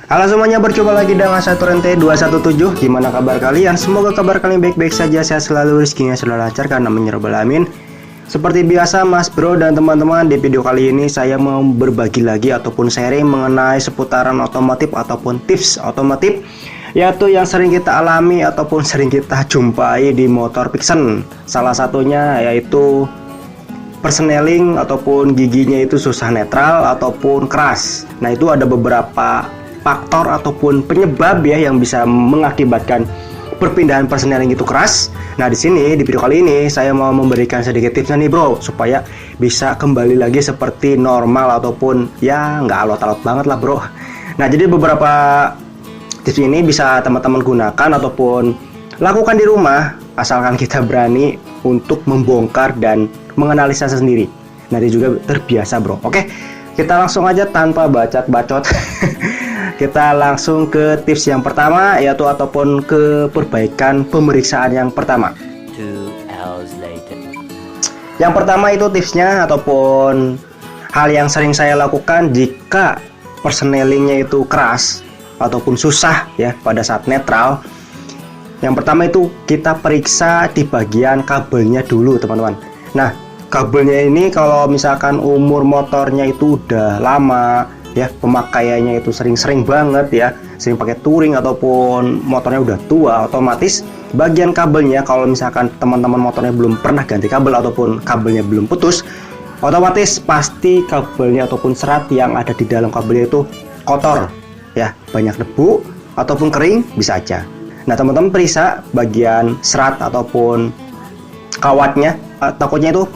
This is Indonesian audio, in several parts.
Halo semuanya, berjumpa lagi dengan saya Torrente 217. Gimana kabar kalian? Semoga kabar kalian baik-baik saja, sehat selalu, rezekinya selalu lancar karena menyerobal amin. Seperti biasa Mas Bro dan teman-teman, di video kali ini saya mau berbagi lagi ataupun sharing mengenai seputaran otomotif ataupun tips otomotif, yaitu yang sering kita alami ataupun sering kita jumpai di motor Vixen. Salah satunya yaitu persneling ataupun giginya itu susah netral ataupun keras. Nah, itu ada beberapa faktor ataupun penyebab ya yang bisa mengakibatkan perpindahan persneling itu keras. Nah, di sini di video kali ini saya mau memberikan sedikit tipsnya nih bro, supaya bisa kembali lagi seperti normal ataupun ya nggak alot-alot banget lah bro. Nah, jadi beberapa tips ini bisa teman-teman gunakan ataupun lakukan di rumah asalkan kita berani untuk membongkar dan menganalisa sendiri. Nah, ini juga terbiasa bro. Oke, kita langsung aja tanpa bacot-bacot. Kita langsung ke tips yang pertama, yaitu ataupun ke perbaikan pemeriksaan yang pertama. 2 hours later. Yang pertama itu tipsnya ataupun hal yang sering saya lakukan jika persnelingnya itu keras ataupun susah ya pada saat netral. Yang pertama itu kita periksa di bagian kabelnya dulu teman-teman. Nah, kabelnya ini kalau misalkan umur motornya itu udah lama ya, pemakaiannya itu sering-sering banget ya, sering pakai touring ataupun motornya udah tua, otomatis bagian kabelnya kalau misalkan teman-teman motornya belum pernah ganti kabel ataupun kabelnya belum putus, otomatis pasti kabelnya ataupun serat yang ada di dalam kabelnya itu kotor ya, banyak debu ataupun kering bisa aja. Nah, teman-teman periksa bagian serat ataupun kawatnya, takutnya itu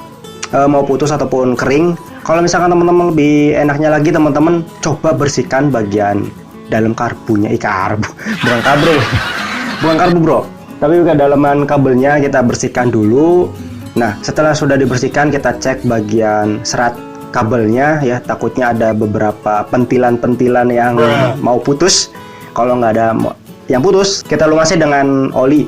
mau putus ataupun kering. Kalau misalkan teman-teman lebih enaknya lagi, teman-teman coba bersihkan bagian dalam karbunya, bukan karbu bro, tapi ke dalaman kabelnya kita bersihkan dulu. Nah, setelah sudah dibersihkan kita cek bagian serat kabelnya ya, takutnya ada beberapa pentilan-pentilan yang mau putus. Kalau nggak ada yang putus, kita lumasi dengan oli,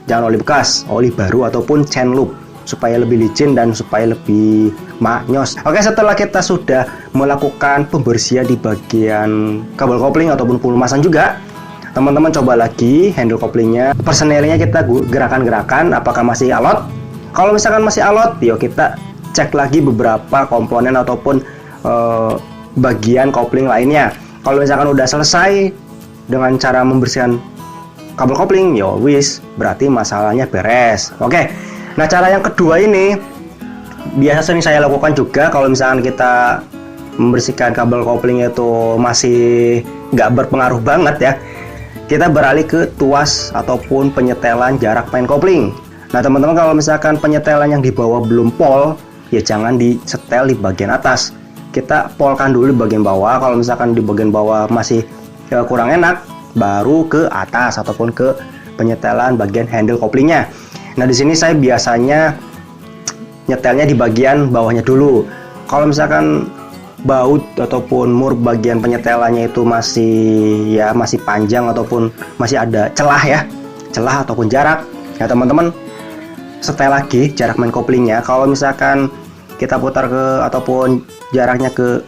jangan oli bekas, oli baru ataupun chain loop, supaya lebih licin dan supaya lebih maknyos. Oke, setelah kita sudah melakukan pembersihan di bagian kabel kopling ataupun pelumasan juga, teman-teman coba lagi handle koplingnya, persnelingnya kita gerakan-gerakan apakah masih alot. Kalau misalkan masih alot, yuk kita cek lagi beberapa komponen ataupun bagian kopling lainnya. Kalau misalkan udah selesai dengan cara membersihkan kabel kopling, yo wis, berarti masalahnya beres. Oke. Nah, cara yang kedua ini biasa sering saya lakukan juga kalau misalkan kita membersihkan kabel kopling itu masih nggak berpengaruh banget ya, kita beralih ke tuas ataupun penyetelan jarak main kopling. Nah, teman-teman kalau misalkan penyetelan yang di bawah belum pol, ya jangan disetel di bagian atas, kita polkan dulu di bagian bawah. Kalau misalkan di bagian bawah masih kurang enak, baru ke atas ataupun ke penyetelan bagian handle koplingnya. Nah, di sini saya biasanya nyetelnya di bagian bawahnya dulu. Kalau misalkan baut ataupun mur bagian penyetelannya itu masih panjang ataupun masih ada celah ataupun jarak, ya teman-teman setel lagi jarak main koplingnya. Kalau misalkan kita putar ke ataupun jaraknya ke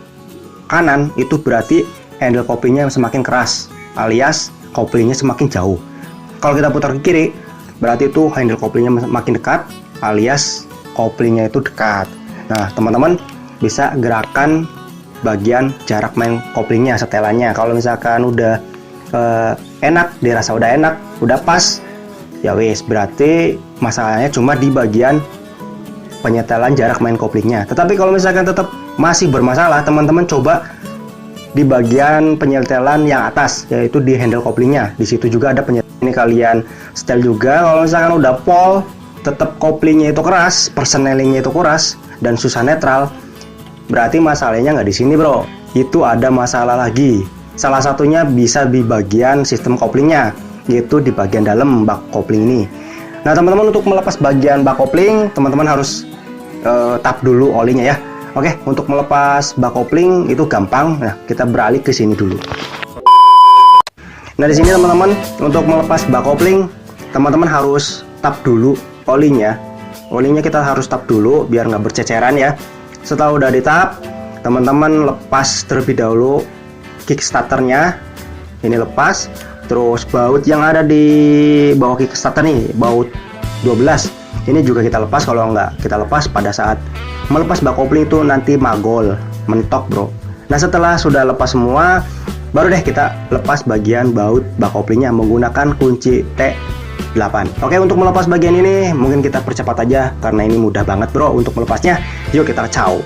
kanan, itu berarti handle koplingnya semakin keras alias koplingnya semakin jauh. Kalau kita putar ke kiri, berarti itu handle koplingnya makin dekat alias koplingnya itu dekat. Nah, teman-teman bisa gerakan bagian jarak main koplingnya, setelannya. Kalau misalkan udah enak, dirasa udah enak, udah pas, ya wis, berarti masalahnya cuma di bagian penyetelan jarak main koplingnya. Tetapi kalau misalkan tetap masih bermasalah, teman-teman coba di bagian penyetelan yang atas, yaitu di handle koplingnya. Di situ juga ada penyetelan. Ini kalian setel juga. Kalau misalkan udah pol, tetap koplingnya itu keras, persnelingnya itu keras dan susah netral, berarti masalahnya nggak di sini bro, itu ada masalah lagi. Salah satunya bisa di bagian sistem koplingnya, yaitu di bagian dalam bak kopling ini. Nah, teman-teman untuk melepas bagian bak kopling, teman-teman harus tap dulu olinya ya. Oke, untuk melepas bak kopling itu gampang. Nah, kita beralih ke sini dulu. Nah, di sini teman-teman untuk melepas bak kopling, teman-teman harus tap dulu olinya. Olinya kita harus tap dulu biar nggak berceceran ya. Setelah udah ditap, teman-teman lepas terlebih dahulu kickstarternya. Ini lepas, terus baut yang ada di bawah kickstarter nih, baut 12 ini juga kita lepas. Kalau nggak kita lepas pada saat melepas bak kopling itu nanti magol, mentok bro. Nah setelah sudah lepas semua, baru deh kita lepas bagian baut bak koplingnya menggunakan kunci T8. Oke, untuk melepas bagian ini mungkin kita percepat aja karena ini mudah banget bro untuk melepasnya. Yuk kita caw.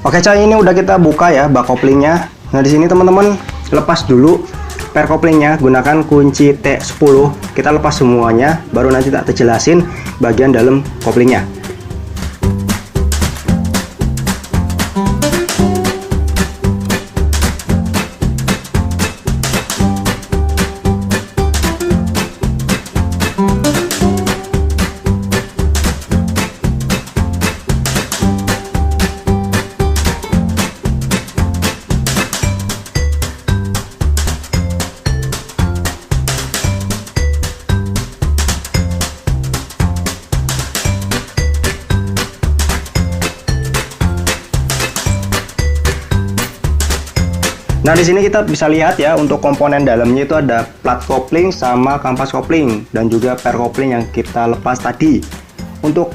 Oke coy, ini udah kita buka ya bak koplingnya. Nah di sini teman-teman lepas dulu per koplingnya gunakan kunci T10. Kita lepas semuanya, baru nanti tak terjelasin bagian dalam koplingnya. Nah di sini kita bisa lihat ya, untuk komponen dalamnya itu ada plat kopling sama kampas kopling dan juga per kopling yang kita lepas tadi. Untuk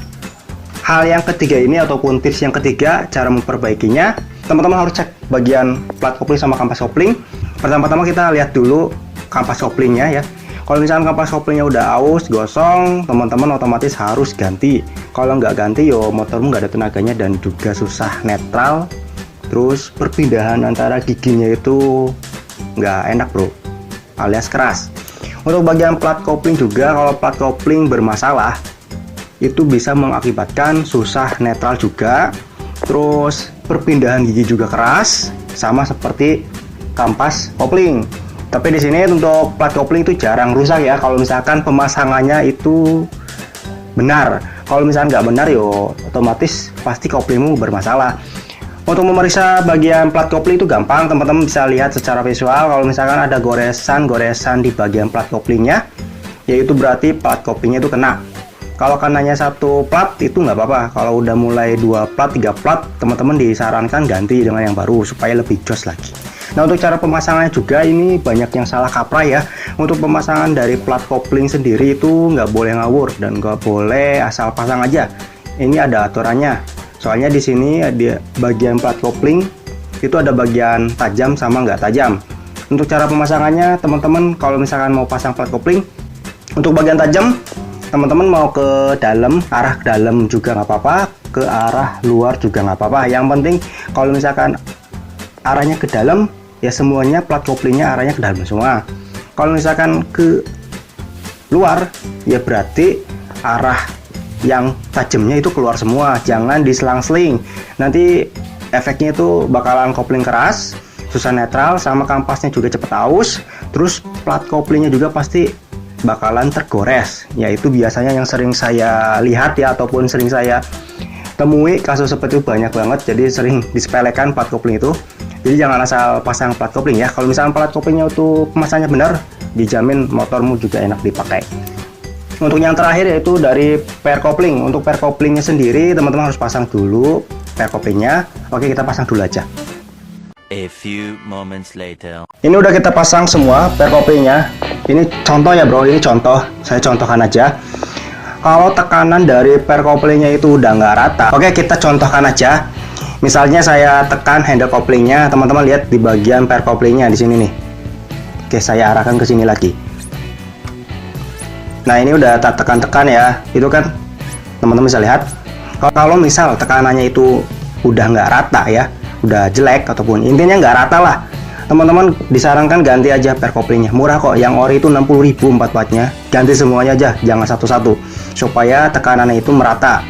hal yang ketiga ini ataupun tips yang ketiga cara memperbaikinya, teman-teman harus cek bagian plat kopling sama kampas kopling. Pertama-tama kita lihat dulu kampas koplingnya ya. Kalau misalnya kampas koplingnya udah aus, gosong, teman-teman otomatis harus ganti. Kalau nggak ganti yo motormu nggak ada tenaganya dan juga susah netral. Terus perpindahan antara giginya itu nggak enak bro, alias keras. Untuk bagian plat kopling juga, kalau plat kopling bermasalah itu bisa mengakibatkan susah netral juga. Terus perpindahan gigi juga keras, sama seperti kampas kopling. Tapi di sini untuk plat kopling itu jarang rusak ya, kalau misalkan pemasangannya itu benar. Kalau misalkan nggak benar yo otomatis pasti koplingmu bermasalah. Untuk memeriksa bagian plat kopling itu gampang, teman-teman bisa lihat secara visual. Kalau misalkan ada goresan di bagian plat koplingnya, yaitu berarti plat koplingnya itu kena. Kalau kenanya satu plat itu nggak apa-apa. Kalau udah mulai 2 plat, 3 plat, teman-teman disarankan ganti dengan yang baru supaya lebih jos lagi. Nah untuk cara pemasangannya juga ini banyak yang salah kaprah ya. Untuk pemasangan dari plat kopling sendiri itu nggak boleh ngawur dan nggak boleh asal pasang aja. Ini ada aturannya. Soalnya di sini ada bagian plat kopling itu ada bagian tajam sama nggak tajam. Untuk cara pemasangannya, teman-teman kalau misalkan mau pasang plat kopling, untuk bagian tajam teman-teman mau ke dalam, arah ke dalam juga nggak apa-apa, ke arah luar juga nggak apa-apa. Yang penting kalau misalkan arahnya ke dalam, ya semuanya plat koplingnya arahnya ke dalam semua. Kalau misalkan ke luar, ya berarti arah yang tajamnya itu keluar semua, jangan diselang-seling. Nanti efeknya itu bakalan kopling keras, susah netral, sama kampasnya juga cepet aus. Terus plat koplingnya juga pasti bakalan tergores. Yaitu biasanya yang sering saya lihat ya, ataupun sering saya temui kasus seperti itu banyak banget. Jadi sering disepelekan plat kopling itu. Jadi jangan asal pasang plat kopling ya. Kalau misalnya plat koplingnya itu pemasangannya benar, dijamin motormu juga enak dipakai. Untuk yang terakhir yaitu dari per kopling. Untuk per koplingnya sendiri teman-teman harus pasang dulu per koplingnya. Oke, kita pasang dulu aja. A few moments later. Ini udah kita pasang semua per koplingnya. Ini contoh ya bro, ini contoh, saya contohkan aja. Kalau tekanan dari pair couplingnya itu udah nggak rata, oke kita contohkan aja. Misalnya saya tekan handle couplingnya, teman-teman lihat di bagian pair couplingnya di sini nih. Oke, saya arahkan ke sini lagi. Nah ini udah tak tekan-tekan ya, itu kan teman-teman bisa lihat. Kalau misal tekanannya itu udah nggak rata ya, udah jelek ataupun intinya nggak rata lah, teman-teman disarankan ganti aja pair couplingnya. Murah kok, yang ori itu 60.000 4 wattnya. Ganti semuanya aja, jangan satu-satu, supaya tekanannya itu merata.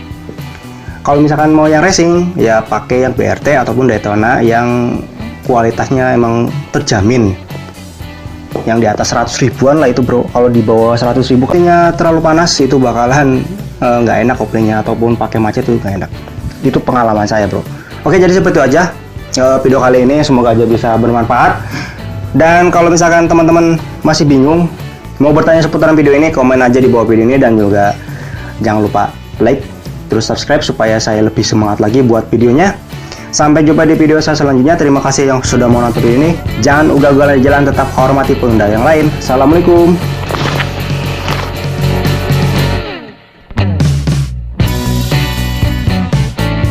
Kalau misalkan mau yang racing ya pakai yang BRT ataupun Daytona yang kualitasnya emang terjamin, yang di atas 100 ribuan lah itu bro. Kalau di bawah 100 ribu couplingnya terlalu panas, itu bakalan nggak enak couplingnya, ataupun pakai macet itu nggak enak. Itu pengalaman saya bro. Oke, jadi seperti itu aja video kali ini, semoga aja bisa bermanfaat. Dan kalau misalkan teman-teman masih bingung mau bertanya seputaran video ini, komen aja di bawah video ini, dan juga jangan lupa like terus subscribe supaya saya lebih semangat lagi buat videonya. Sampai jumpa di video saya selanjutnya. Terima kasih yang sudah mau nonton video ini. Jangan ugal-ugalan jalan, tetap hormati pengendara yang lain. Assalamualaikum.